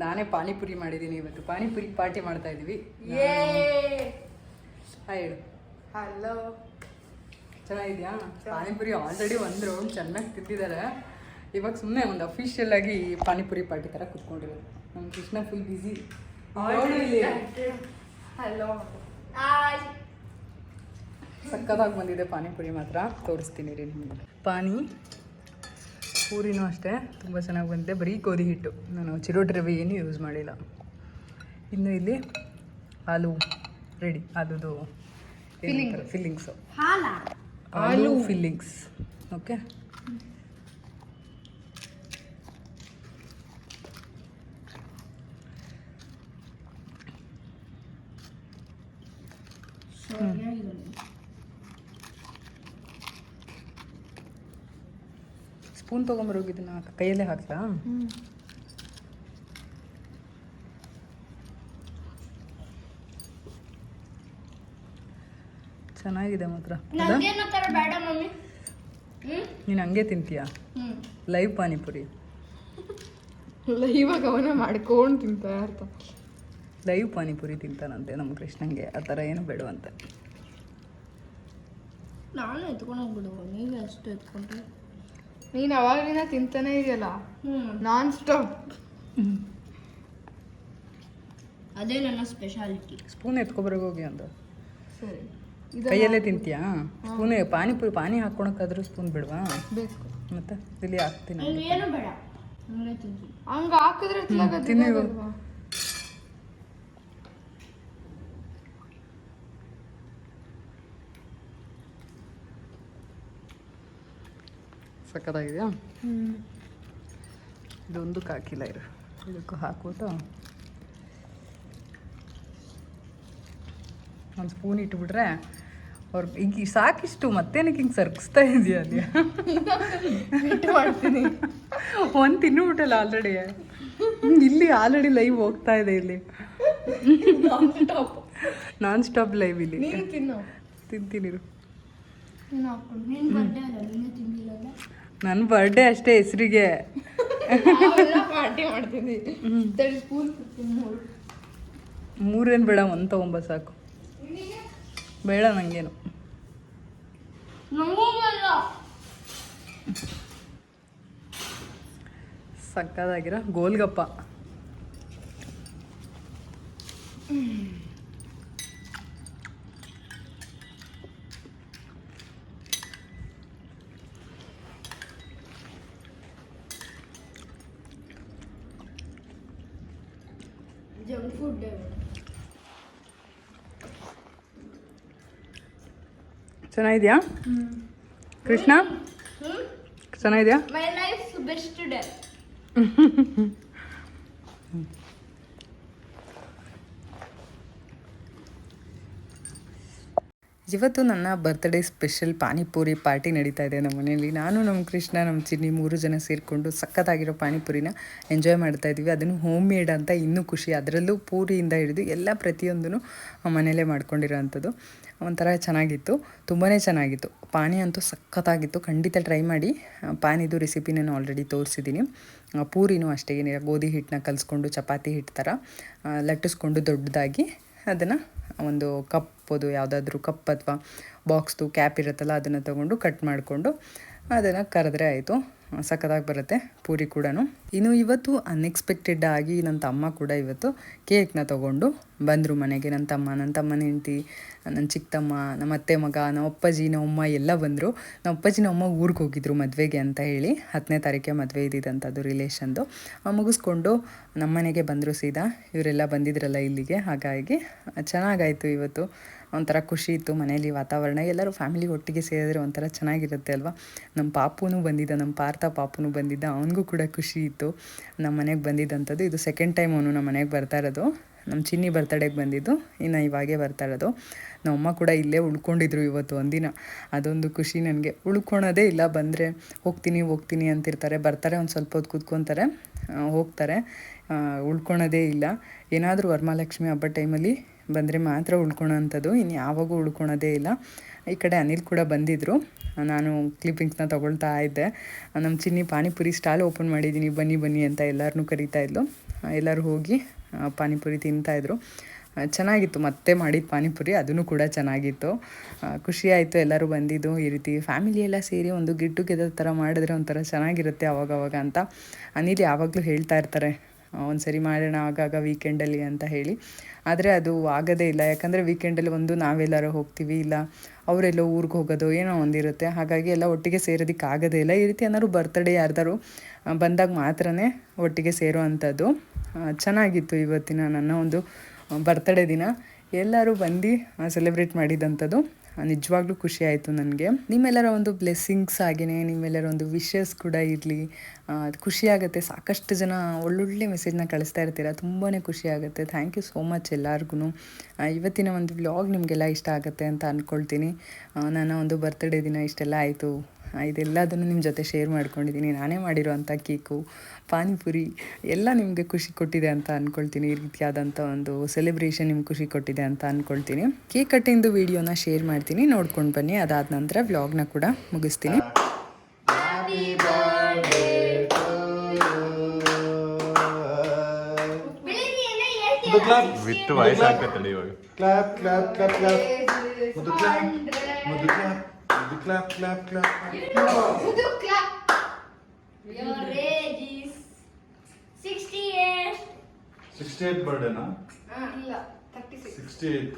ನಾನೇ ಪಾನಿಪುರಿ ಮಾಡಿದ್ದೀನಿ ಇವತ್ತು. ಪಾನಿಪುರಿ ಪಾರ್ಟಿ ಮಾಡ್ತಾಯಿದ್ವಿ. ಹಾಯ್ ಹೇಳು. ಹಲೋ, ಚೆನ್ನಾಗಿದೆಯಾ? ಪಾನಿಪುರಿ ಆಲ್ರೆಡಿ ಒಂದು ರೌಂಡ್ ಚೆನ್ನಾಗಿ ತಿಂದಿದ್ದಾರೆ. ಇವಾಗ ಸುಮ್ಮನೆ ಒಂದು ಅಫಿಷಿಯಲ್ ಆಗಿ ಪಾನಿಪುರಿ ಪಾರ್ಟಿ ಥರ ಕುತ್ಕೊಂಡಿರೋದು. ನಮ್ಮ ಕೃಷ್ಣ ಫುಲ್ ಬ್ಯುಸಿ. ಹಲೋ, ಸಕ್ಕತ್ತಾಗಿ ಬಂದಿದೆ ಪಾನಿಪುರಿ ಮಾತ್ರ. ತೋರಿಸ್ತೀನಿ ರೀ ನಿಮಗೆ. ಪಾನಿ ಪೂರಿನೂ ಅಷ್ಟೇ ತುಂಬ ಚೆನ್ನಾಗಿ ಬಂದಿದೆ. ಬರೀ ಗೋಧಿ ಹಿಟ್ಟು, ನಾನು ಚಿರೋಟಿ ರವೆ ಏನೂ ಯೂಸ್ ಮಾಡಿಲ್ಲ. ಇನ್ನು ಇಲ್ಲಿ ಆಲೂ ರೆಡಿ, ಆಲೂದು ಫಿಲ್ಲಿಂಗ್ಸು, ಆಲೂ ಫಿಲ್ಲಿಂಗ್ಸ್. ಓಕೆ, ಸ್ಪೂನ್ ತೊಗೊಂಬರೋಗಿದ್ದನ್ನ ಕೈಯಲ್ಲೇ ಹಾಕ್ಲಾ? ಚೆನ್ನಾಗಿದೆ ಮಾತ್ರ. ನೀನು ಹಂಗೆ ತಿಂತೀಯಾ? ಲೈವ್ ಪಾನಿಪುರಿ ಇವಾಗ ಅವನ ಮಾಡ್ಕೊಂಡು ತಿಂತ ಇರ್ತ. ಲೈವ್ ಪಾನಿಪುರಿ ತಿಂತಾನಂತೆ ನಮ್ಮ ಕೃಷ್ಣಂಗೆ. ಆ ಥರ ಏನು ಬೇಡವಂತೆ. ನಾನು ಎತ್ಕೊಂಡು ಹೋಗ್ಬಿಡು, ನೀವೇ ಅಷ್ಟು ಎತ್ಕೊಂಡ್ರೆ. ನೀನು ಅವಾಗಿನ ತಿಂತಾನೆ ಇದೆಯಲ್ಲ ನಾನ್ ಸ್ಟಾಪ್. ಅದೇ ನನ್ನ ಸ್ಪೆಷಾಲಿಟಿ. ಸ್ಪೂನ್ ಎತ್ಕೊಬರೋಗಿ ಅಂತ. ಸರಿ, ಕೈಯಲ್ಲೇ ತಿಂತೀಯಾ? ಸ್ಪೂನ್ ಪಾನಿ ಹಾಕ್ಕೊಳಕ್ಕಾದ್ರೂ ಸ್ಪೂನ್ ಬಿಡ್ವಾ? ಬೇಕು. ಮತ್ತೆ ಇಲ್ಲಿ ಹಾಕ್ತೀನಿ. ಏನು ಬೇಡ, ಹಂಗೆ ತಿಂತೀನಿ. ಹಂಗ ಹಾಕಿದ್ರೆ ತಿನ್ನಿ. ಸಕ್ಕತ್ತಾಗಿದೆಯಾ? ಇದೊಂದಕ್ಕೆ ಹಾಕಿಲ್ಲ ಇರು, ಇದಕ್ಕೂ ಹಾಕ್ಬಿಟ್ಟು ಒಂದು ಸ್ಪೂನ್ ಇಟ್ಬಿಟ್ರೆ ಅವ್ರು ಈಗ ಸಾಕಿಷ್ಟು. ಮತ್ತೇನಕ್ಕೆ ಹಿಂಗೆ ಸರ್ಕಿಸ್ತಾ ಇದೆಯಾ ಅಲ್ಲಿ? ಮಾಡ್ತೀನಿ. ಒಂದು ತಿನ್ನುಬಿಟ್ಟಲ್ಲ ಆಲ್ರೆಡಿ. ಇಲ್ಲಿ ಆಲ್ರೆಡಿ ಲೈವ್ ಹೋಗ್ತಾ ಇದೆ. ಇಲ್ಲಿ ನಾನ್ ಸ್ಟಾಪ್ ಲೈವ್ ಇಲ್ಲಿ. ನೀನು ತಿನ್ನು. ತಿಂತೀನಿರು. ನೀನು ಹಾಕ್ಕೊಂಡು ನಿನ್ನ ಬರ್ಡೇ ಅಲ್ಲ, ನೀನೇ ತಿಂದಿಲ್ಲಲ್ಲ. ನನ್ನ ಬರ್ಡೇ ಅಷ್ಟೇ ಹೆಸರಿಗೆ. ಪಾರ್ಟಿ ಮಾಡ್ತೀನಿ. ಸ್ಪೂನ್ ಮೂರೇನು ಬೇಡ, ಒಂದು ತೊಗೊಂಬ ಸಾಕು. ಬೇಡ ನನಗೇನು. ಸಕ್ಕದಾಗಿರೋ ಗೋಲ್ಗಪ್ಪ. ಜಂಕ್ ಫುಡ್ ಚೆನ್ನಾಗಿದೆಯಾ ಕೃಷ್ಣ? ಚೆನ್ನಾಗಿದೆಯಾ? My life best day. ಇವತ್ತು ನನ್ನ ಬರ್ತ್ಡೇ ಸ್ಪೆಷಲ್ ಪಾನಿಪುರಿ ಪಾರ್ಟಿ ನಡೀತಾ ಇದೆ ನಮ್ಮ ಮನೆಯಲ್ಲಿ. ನಾನು, ನಮ್ಮ ಕೃಷ್ಣ, ನಮ್ಮ ಚಿನ್ನಿ 3 ಜನ ಸೇರಿಕೊಂಡು ಸಖತ್ತಾಗಿರೋ ಪಾನಿಪುರಿನ ಎಂಜಾಯ್ ಮಾಡ್ತಾ ಇದ್ವಿ. ಅದನ್ನು ಹೋಮ್ ಮೇಡ್ ಅಂತ ಇನ್ನೂ ಖುಷಿ. ಅದರಲ್ಲೂ ಪೂರಿಯಿಂದ ಹಿಡಿದು ಎಲ್ಲ ಪ್ರತಿಯೊಂದೂ ಮನೆಯಲ್ಲೇ ಮಾಡ್ಕೊಂಡಿರೋ ಅಂಥದ್ದು. ಒಂಥರ ಚೆನ್ನಾಗಿತ್ತು, ತುಂಬಾ ಚೆನ್ನಾಗಿತ್ತು. ಪಾನಿ ಅಂತೂ ಸಖತ್ತಾಗಿತ್ತು. ಖಂಡಿತ ಟ್ರೈ ಮಾಡಿ. ಪಾನಿದು ರೆಸಿಪಿ ನಾನು ಆಲ್ರೆಡಿ ತೋರಿಸಿದ್ದೀನಿ. ಪೂರಿನೂ ಅಷ್ಟೇ, ಏನಿಲ್ಲ ಗೋಧಿ ಹಿಟ್ಟನ್ನ ಕಲಿಸ್ಕೊಂಡು ಚಪಾತಿ ಹಿಟ್ಟು ಥರ ಲಟ್ಟಿಸ್ಕೊಂಡು ದೊಡ್ಡದಾಗಿ ಅದನ್ನು ಒಂದು ಕಪ್ಪದು ಯಾವುದಾದ್ರೂ ಕಪ್ ಅಥವಾ ಬಾಕ್ಸ್ದು ಕ್ಯಾಪ್ ಇರುತ್ತಲ್ಲ ಅದನ್ನು ತೊಗೊಂಡು ಕಟ್ ಮಾಡಿಕೊಂಡು ಅದನ್ನು ಕರೆದ್ರೆ ಆಯಿತು. ಸಖತ್ತಾಗಿ ಬರುತ್ತೆ ಪೂರಿ ಕೂಡ. ಇನ್ನು ಇವತ್ತು ಅನ್ಎಕ್ಸ್ಪೆಕ್ಟೆಡ್ ಆಗಿ ನನ್ನ ತಮ್ಮ ಕೂಡ ಇವತ್ತು ಕೇಕ್ನ ತೊಗೊಂಡು ಬಂದರು ಮನೆಗೆ. ನನ್ನ ತಮ್ಮನ ಹೆಂಡತಿ, ನನ್ನ ಚಿಕ್ಕ ತಮ್ಮ, ನಮ್ಮ ಅತ್ತೆ ಮಗ, ನಮ್ಮ ಅಪ್ಪಾಜಿ, ನಮ್ಮಮ್ಮ ಎಲ್ಲ ಬಂದರು. ನಮ್ಮ ಅಪ್ಪಾಜಿ ನಮ್ಮಮ್ಮ ಊರಿಗೆ ಹೋಗಿದ್ರು ಮದುವೆಗೆ ಅಂತ ಹೇಳಿ. 10ನೇ ತಾರೀಕೆ ಮದುವೆ ಇದ್ದಿದ್ದಂಥದ್ದು ರಿಲೇಷನ್ದು. ಮುಗಿಸ್ಕೊಂಡು ನಮ್ಮ ಮನೆಗೆ ಬಂದರು ಸೀದಾ. ಇವರೆಲ್ಲ ಬಂದಿದ್ರಲ್ಲ ಇಲ್ಲಿಗೆ, ಹಾಗಾಗಿ ಚೆನ್ನಾಗಾಯಿತು ಇವತ್ತು. ಒಂಥರ ಖುಷಿ ಇತ್ತು ಮನೇಲಿ. ವಾತಾವರಣ ಎಲ್ಲರೂ ಫ್ಯಾಮಿಲಿ ಒಟ್ಟಿಗೆ ಸೇರಿದ್ರೆ ಒಂಥರ ಚೆನ್ನಾಗಿರುತ್ತೆ ಅಲ್ವಾ. ನಮ್ಮ ಪಾಪುನೂ ಬಂದಿದ್ದ, ನಮ್ಮ ಪಾರ್ಥ ಪಾಪುನೂ ಬಂದಿದ್ದ, ಅವನಿಗೂ ಕೂಡ ಖುಷಿ ಇತ್ತು ನಮ್ಮ ಮನೆಗೆ ಬಂದಿದ್ದಂಥದ್ದು. ಇದು ಸೆಕೆಂಡ್ ಟೈಮ್ ಅವನು ನಮ್ಮ ಮನೆಗೆ ಬರ್ತಾ ಇರೋದು. ನಮ್ಮ ಚಿನ್ನಿ ಬರ್ತಡೇಗೆ ಬಂದಿದ್ದು, ಇನ್ನು ಇವಾಗೇ ಬರ್ತಾ ಇರೋದು. ನಮ್ಮಮ್ಮ ಕೂಡ ಇಲ್ಲೇ ಉಳ್ಕೊಂಡಿದ್ರು ಇವತ್ತು ಒಂದಿನ. ಅದೊಂದು ಖುಷಿ ನನಗೆ. ಉಳ್ಕೊಳೋದೇ ಇಲ್ಲ, ಬಂದರೆ ಹೋಗ್ತೀನಿ ಅಂತಿರ್ತಾರೆ, ಬರ್ತಾರೆ ಒಂದು ಸ್ವಲ್ಪ ಹೊತ್ತು ಕೂತ್ಕೊತಾರೆ, ಹೋಗ್ತಾರೆ, ಉಳ್ಕೊಳೋದೇ ಇಲ್ಲ. ಏನಾದರೂ ವರಮಹಾಲಕ್ಷ್ಮಿ ಹಬ್ಬ ಟೈಮಲ್ಲಿ ಬಂದರೆ ಮಾತ್ರ ಉಳ್ಕೊಳೋ ಅಂಥದ್ದು, ಇನ್ನು ಯಾವಾಗೂ ಉಳ್ಕೊಳೋದೇ ಇಲ್ಲ. ಈ ಕಡೆ ಅನಿಲ್ ಕೂಡ ಬಂದಿದ್ದರು. ನಾನು ಕ್ಲಿಪ್ಪಿಂಗ್ಸ್ನ ತೊಗೊಳ್ತಾ ಇದ್ದೆ. ನಮ್ಮ ಚಿನ್ನಿ ಪಾನಿಪುರಿ ಸ್ಟಾಲ್ ಓಪನ್ ಮಾಡಿದ್ದೀನಿ, ಬನ್ನಿ ಅಂತ ಎಲ್ಲರನ್ನೂ ಕರೀತಾಯಿದ್ಲು. ಎಲ್ಲರೂ ಹೋಗಿ ಪಾನಿಪುರಿ ತಿಂತಾಯಿದ್ರು. ಚೆನ್ನಾಗಿತ್ತು, ಮತ್ತೆ ಮಾಡಿದ ಪಾನಿಪುರಿ, ಅದೂ ಕೂಡ ಚೆನ್ನಾಗಿತ್ತು. ಖುಷಿಯಾಯಿತು ಎಲ್ಲರೂ ಬಂದಿದ್ದು. ಈ ರೀತಿ ಫ್ಯಾಮಿಲಿ ಎಲ್ಲ ಸೇರಿ ಒಂದು ಗೆಟ್ ಟುಗೆದರ್ ಥರ ಮಾಡಿದ್ರೆ ಒಂಥರ ಚೆನ್ನಾಗಿರುತ್ತೆ ಅವಾಗವಾಗ ಅಂತ ಅನಿಲ್ ಯಾವಾಗಲೂ ಹೇಳ್ತಾ ಇರ್ತಾರೆ, ಒಂದು ಸರಿ ಮಾಡೋಣ ಆಗಾಗ ವೀಕೆಂಡಲ್ಲಿ ಅಂತ ಹೇಳಿ. ಆದರೆ ಅದು ಆಗೋದೇ ಇಲ್ಲ. ಯಾಕಂದರೆ ವೀಕೆಂಡಲ್ಲಿ ಒಂದು ನಾವೆಲ್ಲರೂ ಹೋಗ್ತೀವಿ, ಇಲ್ಲ ಅವರೆಲ್ಲೋ ಊರಿಗೆ ಹೋಗೋದು ಏನೋ ಒಂದಿರುತ್ತೆ. ಹಾಗಾಗಿ ಎಲ್ಲ ಒಟ್ಟಿಗೆ ಸೇರೋದಕ್ಕೆ ಆಗೋದೇ ಇಲ್ಲ. ಈ ರೀತಿ ಏನಾದ್ರು ಬರ್ತಡೇ ಯಾರ್ದಾರು ಬಂದಾಗ ಮಾತ್ರ ಒಟ್ಟಿಗೆ ಸೇರೋ ಅಂಥದ್ದು. ಚೆನ್ನಾಗಿತ್ತು ಇವತ್ತಿನ ನನ್ನ ಒಂದು ಬರ್ತಡೇ ದಿನ. ಎಲ್ಲರೂ ಬಂದು ಸೆಲೆಬ್ರೇಟ್ ಮಾಡಿದಂಥದ್ದು ನಿಜವಾಗ್ಲೂ ಖುಷಿ ಆಯಿತು ನನಗೆ. ನಿಮ್ಮೆಲ್ಲರ ಒಂದು ಬ್ಲೆಸ್ಸಿಂಗ್ಸ್ ಆಗಿಯೇ ನಿಮ್ಮೆಲ್ಲರ ಒಂದು ವಿಶಸ್ ಕೂಡ ಇರಲಿ. ಖುಷಿಯಾಗುತ್ತೆ. ಸಾಕಷ್ಟು ಜನ ಒಳ್ಳೊಳ್ಳೆ ಮೆಸೇಜ್ನ ಕಳಿಸ್ತಾ ಇರ್ತೀರ, ತುಂಬಾ ಖುಷಿಯಾಗುತ್ತೆ. ಥ್ಯಾಂಕ್ ಯು ಸೋ ಮಚ್ ಎಲ್ಲರಿಗೂ. ಇವತ್ತಿನ ಒಂದು ವ್ಲಾಗ್ ನಿಮಗೆಲ್ಲ ಇಷ್ಟ ಆಗುತ್ತೆ ಅಂತ ಅಂದ್ಕೊಳ್ತೀನಿ. ನನ್ನ ಒಂದು ಬರ್ತಡೇ ದಿನ ಇಷ್ಟೆಲ್ಲ ಆಯಿತು. ಇದೆಲ್ಲದನ್ನು ನಿಮ್ಮ ಜೊತೆ ಶೇರ್ ಮಾಡ್ಕೊಂಡಿದ್ದೀನಿ. ನಾನೇ ಮಾಡಿರೋವಂಥ ಕೇಕು, ಪಾನಿಪುರಿ ಎಲ್ಲ ನಿಮಗೆ ಖುಷಿ ಕೊಟ್ಟಿದೆ ಅಂತ ಅಂದ್ಕೊಳ್ತೀನಿ. ಈ ರೀತಿಯಾದಂಥ ಒಂದು ಸೆಲೆಬ್ರೇಷನ್ ನಿಮ್ಗೆ ಖುಷಿ ಕೊಟ್ಟಿದೆ ಅಂತ ಅಂದ್ಕೊಳ್ತೀನಿ. ಕೇಕ್ ಕಟ್ಟಿಂದು ವೀಡಿಯೋನ ಶೇರ್ ಮಾಡ್ತೀನಿ, ನೋಡ್ಕೊಂಡು ಬನ್ನಿ. ಅದಾದ ನಂತರ ವ್ಲಾಗ್ನ ಕೂಡ ಮುಗಿಸ್ತೀನಿ. ವಿತ್ ವಾಯ್ಸ್ ಆಗ್ತೈತಲ್ಲ ಇವಾಗ. ಕ್ಲಾಪ್ ಕ್ಲಾಪ್ ಕ್ಲಾಪ್ ಕ್ಲಾಪ್ ಮುದ್ದು ಕ್ಲಾಪ್ ಮುದ್ದು ಕ್ಲಾಪ್ ಮುದ್ದು ಕ್ಲಾಪ್ ಕ್ಲಾಪ್ ಕ್ಲಾಪ್ ಮುದ್ದು ಕ್ಲಾಪ್. Your age is 68. 68 ಬರ್ಡೇನಾ? ಇಲ್ಲ 36. 68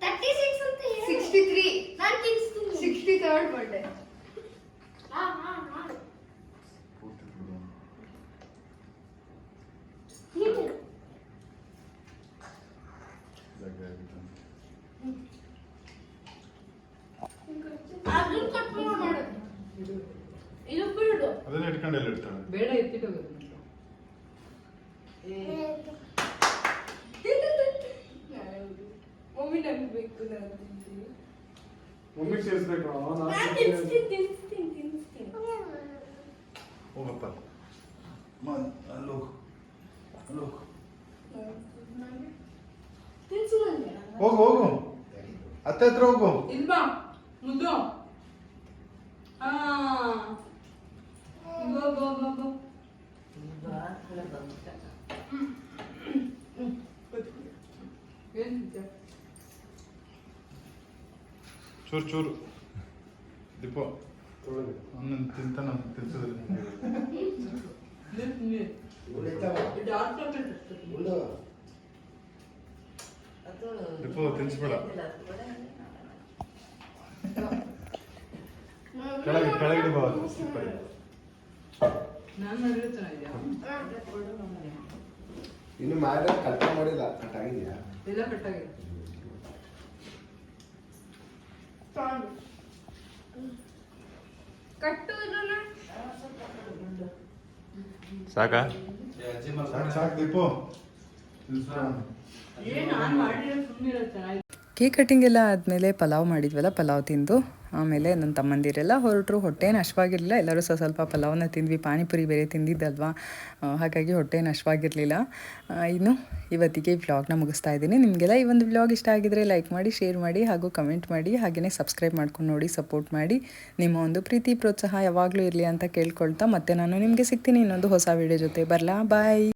36 ಅಂತ ಹೇಳಿ. 63. ನಾನು ತಿನ್ಸ್ತೀನಿ. 63rd birthday. ಹಾ. ಅದನ್ನ ಕಟ್ ಮಾಡು. ಇದು ಬಿಡು. ಅದನ್ನ ಇಟ್ಕೊಂಡು ಎಲ್ಲಿ ಇಡ್ತಾಳೆ? ಬೇಡ, ಎತ್ತಿಟ್ಟು ಮಮ್ಮಿ ನಂಗೆ ಬೇಕು, ನಾನು ಮಮ್ಮಿಗೆ ಸೇರಿಸ್ಬೇಕು. ನಾನು ತಿನ್ಸ್ತೀನಿ. ಹೋಗಪ್ಪ ಅಲ್ಲೋ ಅಲ್ಲೋ ತಿನ್ಸು ನನಗೆ. ಹೋಗು ಅತ್ತೆ ಹತ್ರ ಹೋಗು. ಇಲ್ವಾ ಮುದ್ದು? ಚೂರು ದೀಪ ಅವನನ್ನು ತಿಂತಾನ ತಿನ್ಸಿದ್ರೆ ದೀಪ ತಿನ್ಸ್ಬೇಡ. ಕೆಳಗಡೆ ಬಾ. ಇನ್ನು ಮಾಡಿ ಕಟ್ ಮಾಡಿಲ್ಲ, ಕಟ್ ಆಗಿದೆಯಾ? ಎಲ್ಲ ಕಟ್ಟಾಗಿದೆ. ಕಟ್ಟು ಇದನ್ನ. ಸಾಕಾ? ಸಾಕು ದೀಪು. ಕೇಕ್ ಕಟ್ಟಿಂಗ್ ಎಲ್ಲ ಆದಮೇಲೆ ಪಲಾವ್ ಮಾಡಿದ್ವಲ್ಲ, ಪಲಾವ್ ತಿಂದು ಆಮೇಲೆ ನನ್ನ ತಮ್ಮಂದಿರೆಲ್ಲ ಹೊರಟರು. ಹೊಟ್ಟೆನ ಹಶ್ವಾಗಿರಲಿಲ್ಲ, ಎಲ್ಲರೂ ಸ್ವಲ್ಪ ಪಲಾವ್ನ ತಿಂದ್ವಿ. ಪಾನಿಪುರಿ ಬೇರೆ ತಿಂದಿದ್ದಲ್ವಾ, ಹಾಗಾಗಿ ಹೊಟ್ಟೆನ ಹಶ್ವಾಗಿರಲಿಲ್ಲ. ಇನ್ನು ಇವತ್ತಿಗೆ ಈ ವ್ಲಾಗ್ನ ಮುಗಿಸ್ತಾ ಇದ್ದೀನಿ. ನಿಮಗೆಲ್ಲ ಈ ಒಂದು ವ್ಲಾಗ್ ಇಷ್ಟ ಆಗಿದ್ರೆ ಲೈಕ್ ಮಾಡಿ, ಶೇರ್ ಮಾಡಿ, ಹಾಗೂ ಕಮೆಂಟ್ ಮಾಡಿ, ಹಾಗೆಯೇ ಸಬ್ಸ್ಕ್ರೈಬ್ ಮಾಡ್ಕೊಂಡು ನೋಡಿ, ಸಪೋರ್ಟ್ ಮಾಡಿ. ನಿಮ್ಮ ಒಂದು ಪ್ರೀತಿ ಪ್ರೋತ್ಸಾಹ ಯಾವಾಗಲೂ ಇರಲಿ ಅಂತ ಕೇಳ್ಕೊಳ್ತಾ ಮತ್ತೆ ನಾನು ನಿಮಗೆ ಸಿಗ್ತೀನಿ ಇನ್ನೊಂದು ಹೊಸ ವೀಡಿಯೋ ಜೊತೆ. ಬರಲಾ? ಬಾಯ್.